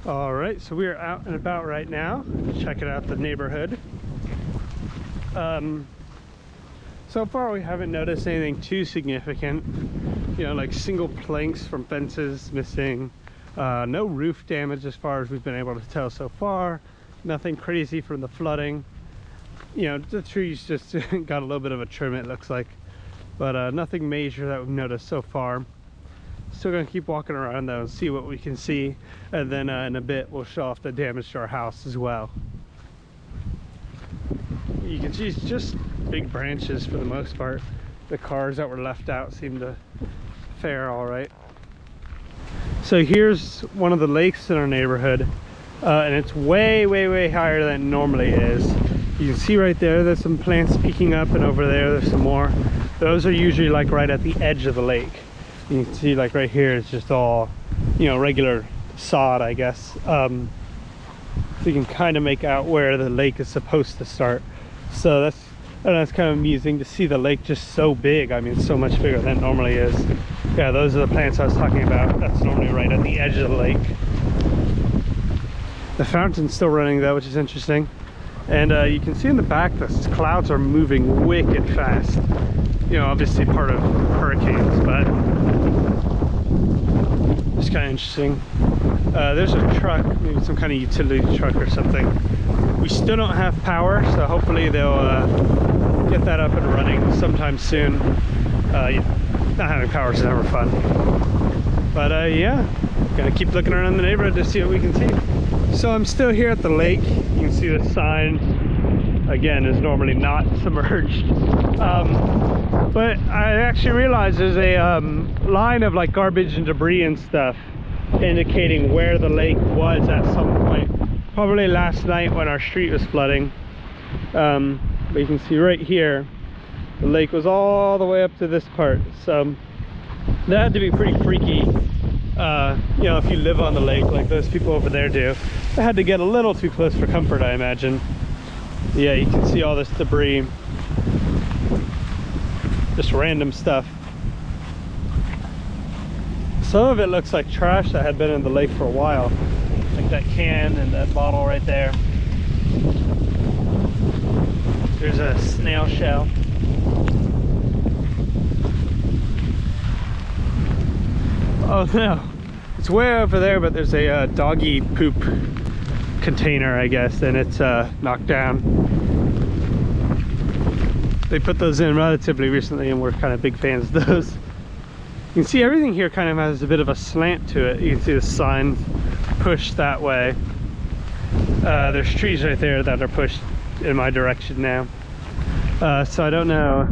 All right, so we are out and about right now, checking out the neighborhood. So far we haven't noticed anything too significant, you know, like single planks from fences missing, no roof damage as far as we've been able to tell so far, nothing crazy from the flooding. You know, the trees just got a little bit of a trim, it looks like, but nothing major that we've noticed so far. Still gonna keep walking around though and see what we can see, and then in a bit we'll show off the damage to our house as well. You can see it's just big branches for the most part. The cars that were left out seem to fare all right. So here's one of the lakes in our neighborhood, and it's way higher than it normally is. You can see right there, there's some plants peeking up, and over there's some more. Those are usually like right at the edge of the lake. You can see like right here, it's just all, you know, regular sod, I guess. So you can kind of make out where the lake is supposed to start. So that's kind of amusing to see the lake just so big. I mean, so much bigger than it normally is. Yeah, those are the plants I was talking about. That's normally right at the edge of the lake. The fountain's still running though, which is interesting. And you can see in the back, the clouds are moving wicked fast. You know, obviously part of hurricanes, but it's kind of interesting. There's a truck, maybe some kind of utility truck or something. We still don't have power, so hopefully they'll get that up and running sometime soon. Not having power is never fun. But yeah, gonna keep looking around the neighborhood to see what we can see. So I'm still here at the lake. You can see the sign, again, is normally not submerged. But I actually realized there's a line of like garbage and debris and stuff indicating where the lake was at some point. Probably last night when our street was flooding. But you can see right here, the lake was all the way up to this part. So that had to be pretty freaky. You know, if you live on the lake like those people over there do. They had to get a little too close for comfort, I imagine. Yeah, you can see all this debris. Just random stuff. Some of it looks like trash that had been in the lake for a while. Like that can and that bottle right there. There's a snail shell. Oh no, it's way over there, but there's a doggy poop container, I guess, and it's knocked down. They put those in relatively recently, and we're kind of big fans of those. You can see everything here kind of has a bit of a slant to it. You can see the sign pushed that way. There's trees right there that are pushed in my direction now. So I don't know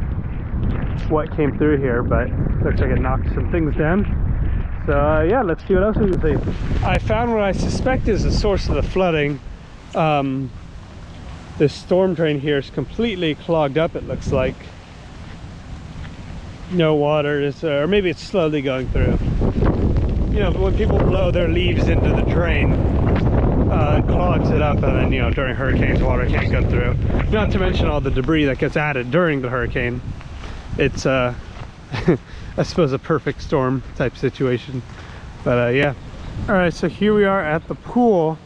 what came through here, but it looks like it knocked some things down. So yeah, let's see what else we can see. I found what I suspect is the source of the flooding. This storm drain here is completely clogged up, it looks like. No water, or maybe it's slowly going through. You know, when people blow their leaves into the drain, it clogs it up, and then, you know, during hurricanes, water can't go through. Not to mention all the debris that gets added during the hurricane. It's, I suppose, a perfect storm type situation. But yeah. All right, so here we are at the pool.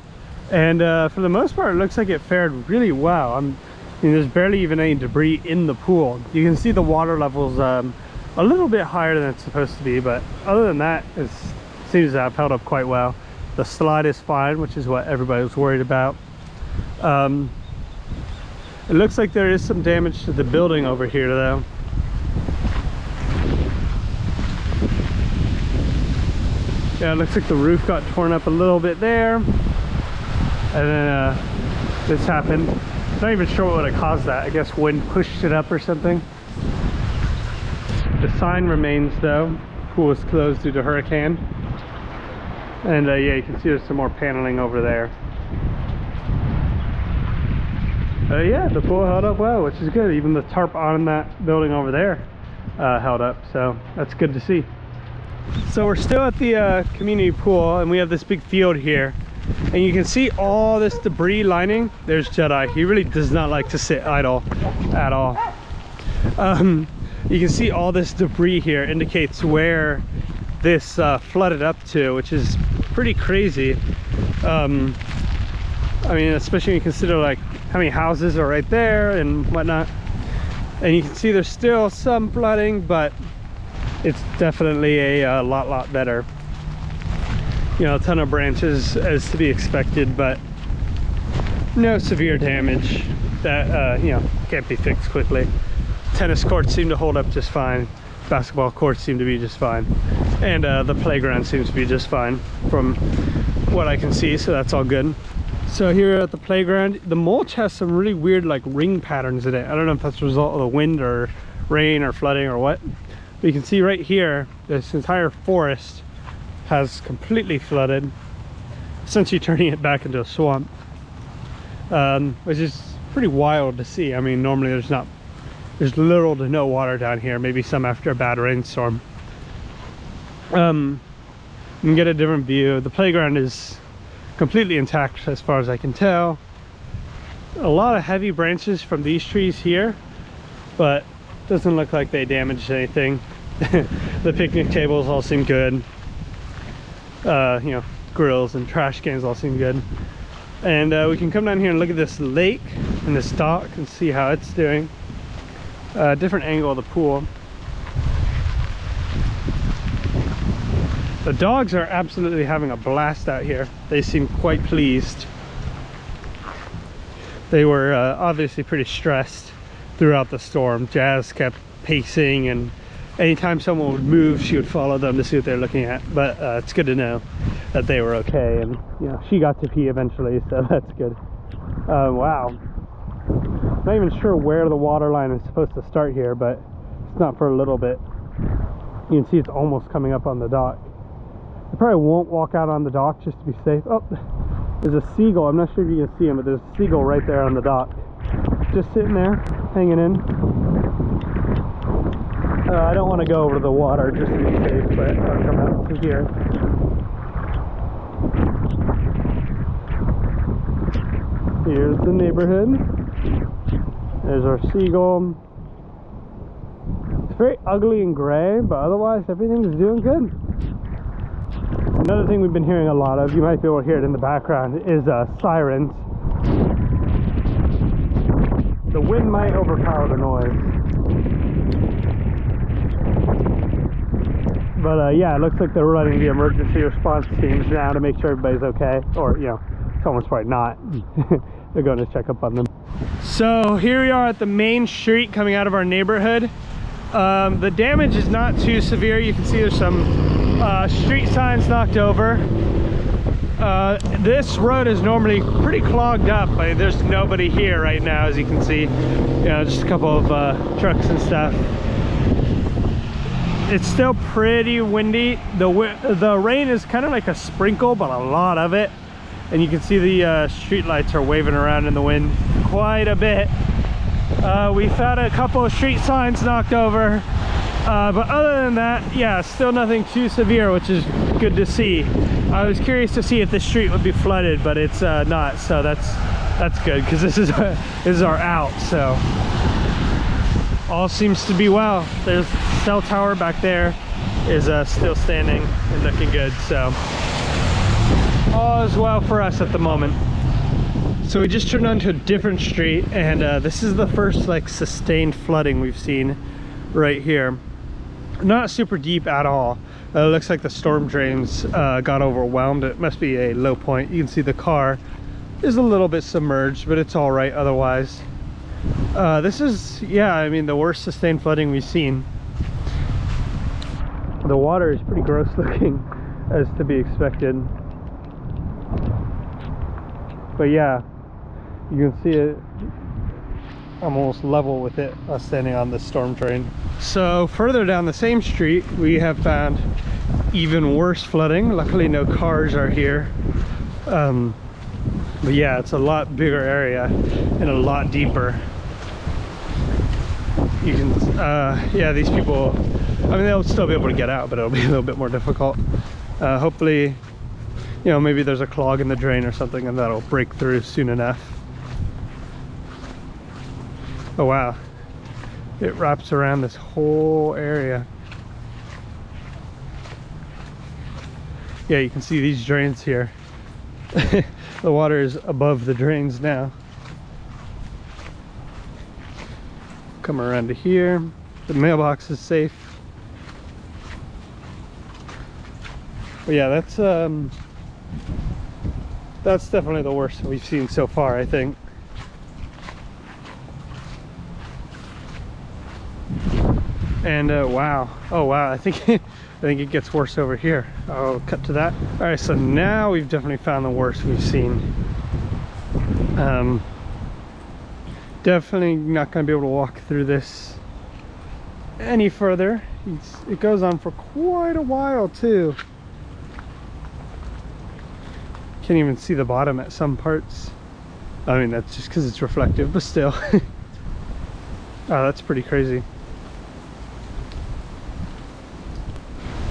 And for the most part, it looks like it fared really well. I mean, there's barely even any debris in the pool. You can see the water levels a little bit higher than it's supposed to be, but other than that, it seems to have held up quite well. The slide is fine, which is what everybody was worried about. It looks like there is some damage to the building over here, though. Yeah, it looks like the roof got torn up a little bit there. And then this happened. I'm not even sure what would have caused that. I guess wind pushed it up or something. The sign remains though. Pool is closed due to hurricane. And yeah, you can see there's some more paneling over there. Yeah, the pool held up well, which is good. Even the tarp on that building over there held up, so that's good to see. So we're still at the community pool, and we have this big field here. And you can see all this debris lining. There's Jedi. He really does not like to sit idle at all. You can see all this debris here indicates where this flooded up to, which is pretty crazy. I mean, especially when you consider like how many houses are right there and whatnot. And you can see there's still some flooding, but it's definitely a lot better. You know, a ton of branches as to be expected, but no severe damage that you know, can't be fixed quickly. Tennis courts seem to hold up just fine. Basketball courts seem to be just fine, and the playground seems to be just fine from what I can see, so that's all good. So here at the playground, the mulch has some really weird like ring patterns in it. I don't know if that's a result of the wind or rain or flooding or what, but you can see right here this entire forest has completely flooded, essentially turning it back into a swamp, which is pretty wild to see. I mean, normally there's little to no water down here, maybe some after a bad rainstorm. You can get a different view. The playground is completely intact as far as I can tell. A lot of heavy branches from these trees here, but doesn't look like they damaged anything. The picnic tables all seem good. You know, grills and trash cans all seem good. And we can come down here and look at this lake and this dock and see how it's doing. Different angle of the pool. The dogs are absolutely having a blast out here. They seem quite pleased. They were obviously pretty stressed throughout the storm. Jazz kept pacing, and anytime someone would move, she would follow them to see what they're looking at. But it's good to know that they were okay, and you know, she got to pee eventually, so that's good. Wow. Not even sure where the water line is supposed to start here, but it's not for a little bit. You can see it's almost coming up on the dock. I probably won't walk out on the dock just to be safe. Oh, there's a seagull. I'm not sure if you can see him, but there's a seagull right there on the dock, just sitting there, hanging in. I don't want to go over to the water just to be safe, but I'll come out to here. Here's the neighborhood. There's our seagull. It's very ugly and gray, but otherwise everything's doing good. Another thing we've been hearing a lot of, you might be able to hear it in the background, is sirens. The wind might overpower the noise. But yeah, it looks like they're running the emergency response teams now to make sure everybody's okay. Or, you know, someone's probably not. They're going to check up on them. So here we are at the main street coming out of our neighborhood. The damage is not too severe. You can see there's some street signs knocked over. This road is normally pretty clogged up, but there's nobody here right now, as you can see. You know, just a couple of trucks and stuff. It's still pretty windy. The rain is kind of like a sprinkle, but a lot of it. And you can see the street lights are waving around in the wind quite a bit. We've had a couple of street signs knocked over. But other than that, yeah, still nothing too severe, which is good to see. I was curious to see if the street would be flooded, but it's not, so that's good, because this is our out. So all seems to be well. There's cell tower back there is still standing and looking good, so all is well for us at the moment. So we just turned onto a different street, and this is the first like sustained flooding we've seen right here. Not super deep at all. It looks like the storm drains got overwhelmed. It must be a low point. You can see the car is a little bit submerged, but it's all right otherwise. This is, yeah, I mean, the worst sustained flooding we've seen. The water is pretty gross looking, as to be expected. But yeah, you can see it almost level with it, us standing on the storm drain. So further down the same street, we have found even worse flooding. Luckily no cars are here. But yeah, it's a lot bigger area and a lot deeper. You can, yeah, these people, I mean, they'll still be able to get out, but it'll be a little bit more difficult. Hopefully, you know, maybe there's a clog in the drain or something and that'll break through soon enough. Oh wow, it wraps around this whole area. Yeah, you can see these drains here. The water is above the drains now. Come around to here. The mailbox is safe. But yeah, that's definitely the worst we've seen so far, I think. And wow, oh wow, I think I think it gets worse over here. I'll cut to that. All right, so now we've definitely found the worst we've seen. Definitely not going to be able to walk through this any further. It goes on for quite a while too. Can't even see the bottom at some parts. I mean, that's just because it's reflective, but still. Oh, that's pretty crazy.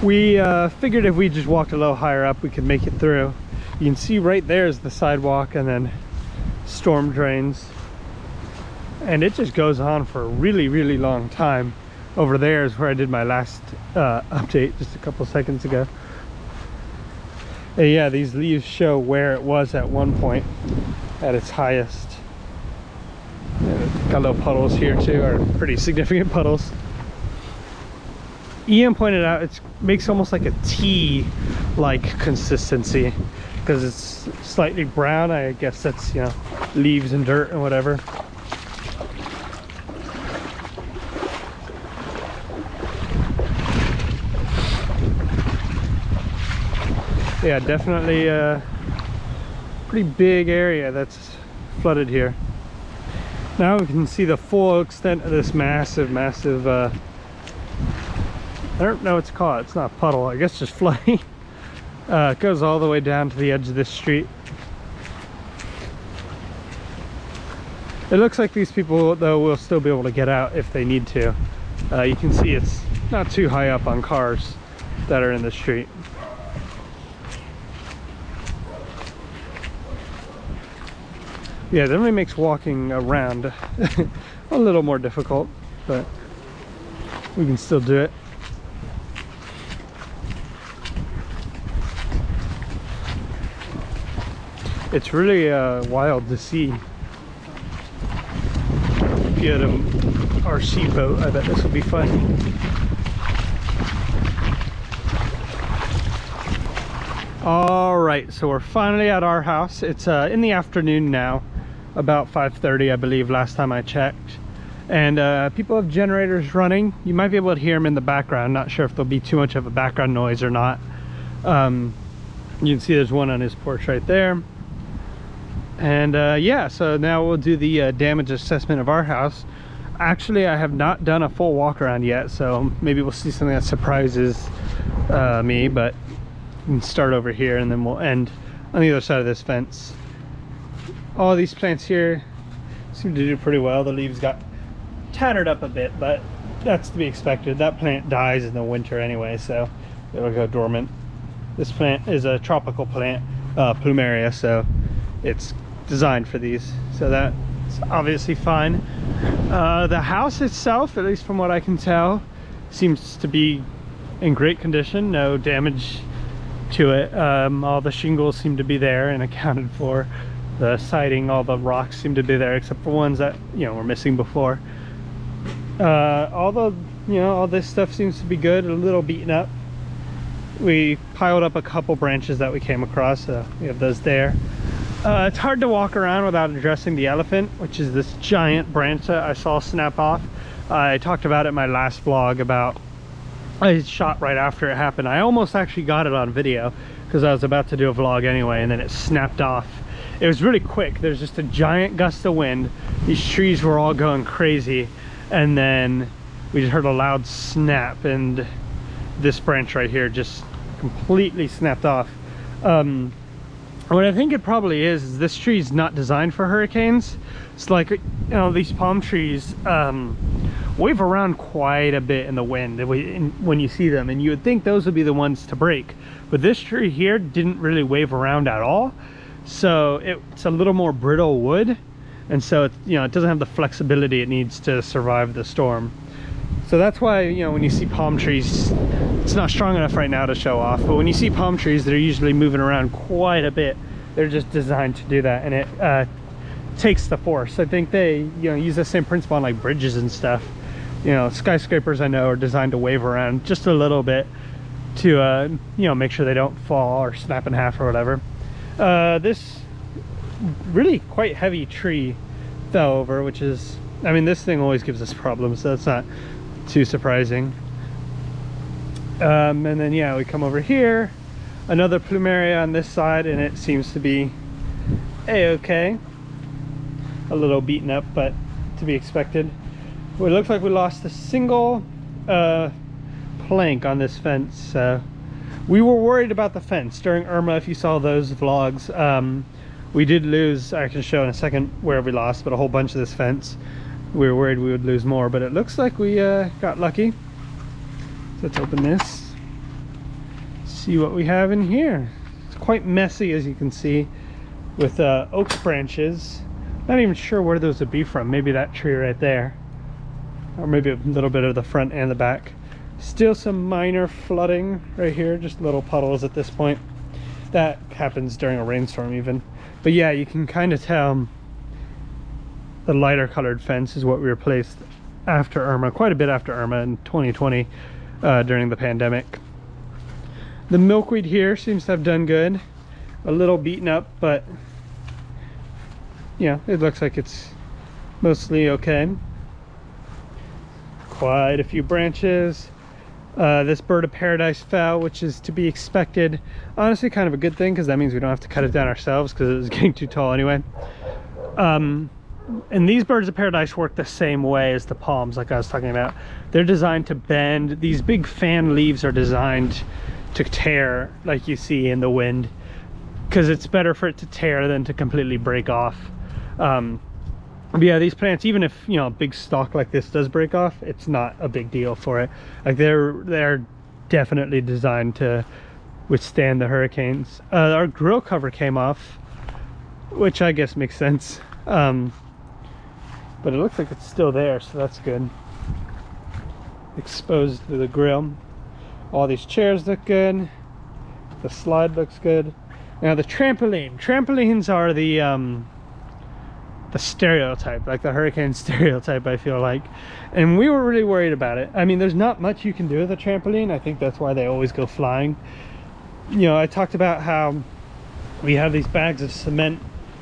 We figured if we just walked a little higher up, we could make it through. You can see right there is the sidewalk and then storm drains. And it just goes on for a really, really long time. Over there is where I did my last update just a couple seconds ago. And yeah, these leaves show where it was at one point at its highest. Got little puddles here too, or pretty significant puddles. Ian pointed out it makes almost like a tea-like consistency because it's slightly brown. I guess that's, you know, leaves and dirt and whatever. Yeah, definitely a pretty big area that's flooded here. Now we can see the full extent of this massive I don't know what to call it. It's not a puddle, I guess just flooding. It goes all the way down to the edge of this street. It looks like these people, though, will still be able to get out if they need to. You can see it's not too high up on cars that are in the street. Yeah, it definitely makes walking around a little more difficult, but we can still do it. It's really wild to see. If you had an RC boat, I bet this would be fun. All right, so we're finally at our house. It's in the afternoon now, about 5:30, I believe, last time I checked. And people have generators running. You might be able to hear them in the background. Not sure if there'll be too much of a background noise or not. You can see there's one on his porch right there. And yeah, so now we'll do the damage assessment of our house. Actually, I have not done a full walk around yet, so maybe we'll see something that surprises me, but we can start over here and then we'll end on the other side of this fence. All these plants here seem to do pretty well. The leaves got tattered up a bit, but that's to be expected. That plant dies in the winter anyway, so it'll go dormant. This plant is a tropical plant, plumeria, so it's designed for these, so that's obviously fine. The house itself, at least from what I can tell, seems to be in great condition. No damage to it. All the shingles seem to be there and accounted for. The siding, all the rocks seem to be there, except for ones that, you know, were missing before. All this stuff seems to be good. A little beaten up. We piled up a couple branches that we came across, so we have those there. It's hard to walk around without addressing the elephant, which is this giant branch that I saw snap off. I talked about it in my last vlog about I shot right after it happened. I almost actually got it on video because I was about to do a vlog anyway, and then it snapped off. It was really quick. There's just a giant gust of wind. These trees were all going crazy, and then we just heard a loud snap, and this branch right here just completely snapped off. What I think it probably is this tree is not designed for hurricanes. It's like, you know, these palm trees wave around quite a bit in the wind when you see them, and you would think those would be the ones to break, but this tree here didn't really wave around at all, so it's a little more brittle wood, and so it, you know, it doesn't have the flexibility it needs to survive the storm. So that's why, you know, when you see palm trees, it's not strong enough right now to show off, but when you see palm trees, they're usually moving around quite a bit They're just designed to do that, and it takes the force. I think they, you know, use the same principle on like bridges and stuff. You know, skyscrapers I know are designed to wave around just a little bit to you know, make sure they don't fall or snap in half or whatever. This really quite heavy tree fell over, which is, I mean, this thing always gives us problems, so that's not too surprising. And then yeah, we come over here, another plumeria on this side, and it seems to be a-okay. A little beaten up, but to be expected. It looks like we lost a single plank on this fence. We were worried about the fence during Irma. If you saw those vlogs, we did lose, I can show in a second where we lost, but a whole bunch of this fence. We were worried we would lose more, but it looks like we got lucky. So let's open this, see what we have in here. It's quite messy, as you can see, with oak branches. Not even sure where those would be from. Maybe that tree right there, or maybe a little bit of the front and the back. Still some minor flooding right here, just little puddles at this point. That happens during a rainstorm even. But yeah, you can kind of tell the lighter colored fence is what we replaced after Irma, quite a bit after Irma in 2020 during the pandemic. The milkweed here seems to have done good. A little beaten up, but yeah, it looks like it's mostly okay. Quite a few branches. This bird of paradise fell, which is to be expected. Honestly, kind of a good thing, because that means we don't have to cut it down ourselves, because it was getting too tall anyway. And these birds of paradise work the same way as the palms, like I was talking about. They're designed to bend. These big fan leaves are designed to tear, like you see in the wind, because it's better for it to tear than to completely break off. But yeah, these plants, even if, you know, a big stalk like this does break off, it's not a big deal for it. Like they're definitely designed to withstand the hurricanes. Our grill cover came off, which I guess makes sense. But it looks like it's still there, so that's good. Exposed to the grill. All these chairs look good. The slide looks good. Now the trampolines are the stereotype, like the hurricane stereotype, I feel like. And we were really worried about it. I mean, there's not much you can do with a trampoline. I think that's why they always go flying. You know, I talked about how we have these bags of cement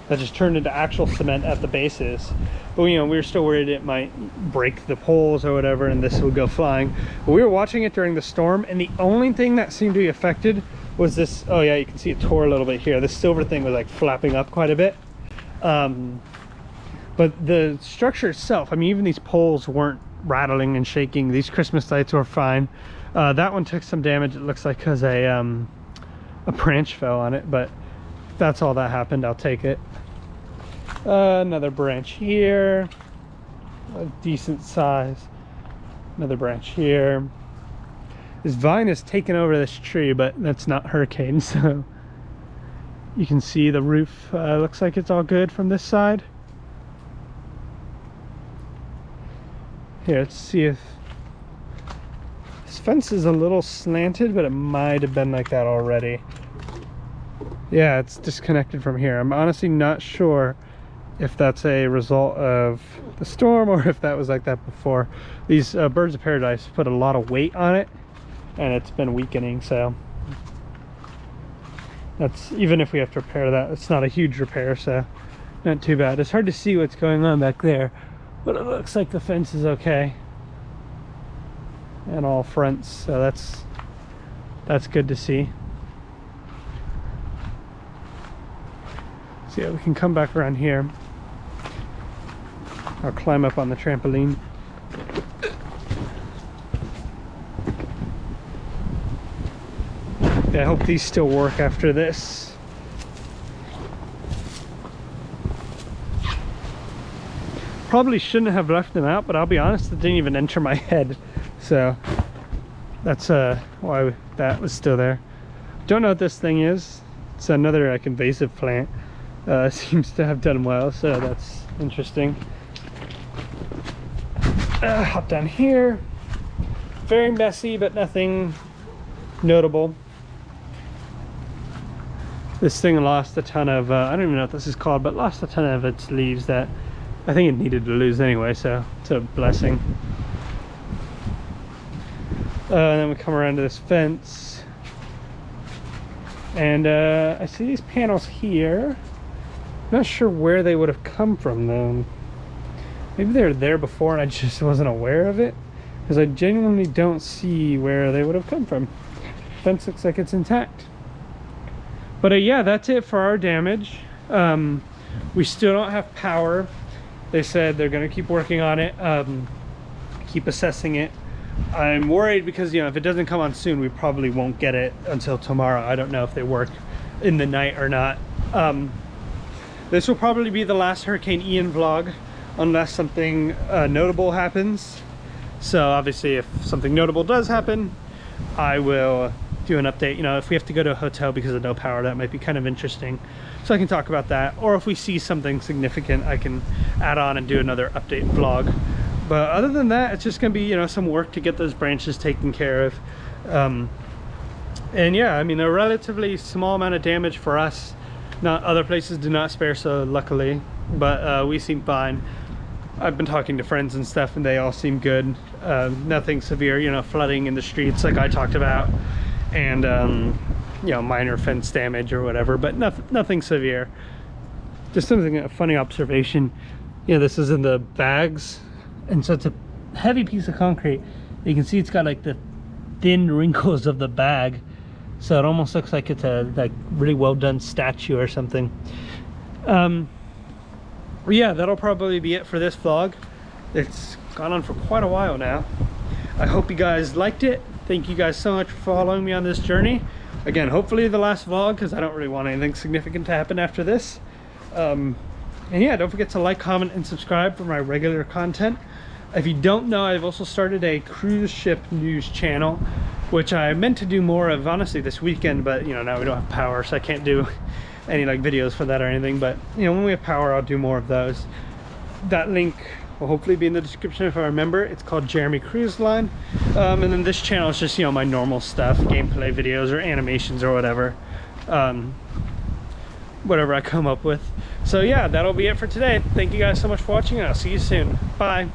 that just turned into actual cement at the bases. But you know, we were still worried it might break the poles or whatever and this would go flying. But we were watching it during the storm, and the only thing that seemed to be affected was this, oh yeah, you can see it tore a little bit here. This silver thing was like flapping up quite a bit. But the structure itself, I mean, even these poles weren't rattling and shaking. These Christmas lights were fine. That one took some damage, it looks like, because a branch fell on it, but if that's all that happened, I'll take it. Another branch here, a decent size. Another branch here. This vine has taken over this tree, but that's not hurricane, so you can see the roof looks like it's all good from this side. Here, let's see if this fence is a little slanted, but it might have been like that already. Yeah, it's disconnected from here. I'm honestly not sure if that's a result of the storm or if that was like that before. These birds of paradise put a lot of weight on it, and it's been weakening, so that's, even if we have to repair that, it's not a huge repair, so not too bad. It's hard to see what's going on back there, but it looks like the fence is okay and all fronts, so that's good to see. So yeah, we can come back around here. I'll climb up on the trampoline. Yeah, I hope these still work after this. Probably shouldn't have left them out, but I'll be honest, it didn't even enter my head. So that's why that was still there. Don't know what this thing is. It's another like invasive plant. Seems to have done well, so that's interesting. Hop down here. Very messy, but nothing notable. This thing lost a ton of, I don't even know what this is called, but lost a ton of its leaves that I think it needed to lose anyway, so it's a blessing. And then we come around to this fence. And I see these panels here. I'm not sure where they would have come from though. Maybe they were there before and I just wasn't aware of it, because I genuinely don't see where they would have come from. Fence looks like it's intact. But yeah, that's it for our damage. We still don't have power. They said they're gonna keep working on it, keep assessing it. I'm worried because, you know, if it doesn't come on soon, we probably won't get it until tomorrow. I don't know if they work in the night or not. This will probably be the last Hurricane Ian vlog, unless something notable happens. So obviously if something notable does happen, I will do an update. You know, if we have to go to a hotel because of no power, that might be kind of interesting, so I can talk about that. Or if we see something significant, I can add on and do another update vlog. But other than that, it's just gonna be, you know, some work to get those branches taken care of. And yeah, I mean, a relatively small amount of damage for us. Not other places do not spare, so luckily, but we seem fine. I've been talking to friends and stuff and they all seem good. Nothing severe, you know, flooding in the streets like I talked about, and you know, minor fence damage or whatever, but nothing severe. Just something, a funny observation. You know, this is in the bags, and so it's a heavy piece of concrete. You can see it's got like the thin wrinkles of the bag, so it almost looks like it's a like really well done statue or something. Yeah, that'll probably be it for this vlog. It's gone on for quite a while now. I hope you guys liked it. Thank you guys so much for following me on this journey. Again, hopefully the last vlog, because I don't really want anything significant to happen after this. And yeah, don't forget to like, comment, and subscribe for my regular content. If you don't know, I've also started a cruise ship news channel, which I meant to do more of honestly this weekend, but you know, now we don't have power, so I can't do any like videos for that or anything. But you know, when we have power, I'll do more of those. That link will hopefully be in the description if I remember. It's called Jeremy Cruise Line. And then this channel is just, you know, my normal stuff, gameplay videos or animations or whatever. Whatever I come up with. So yeah, that'll be it for today. Thank you guys so much for watching, and I'll see you soon. Bye.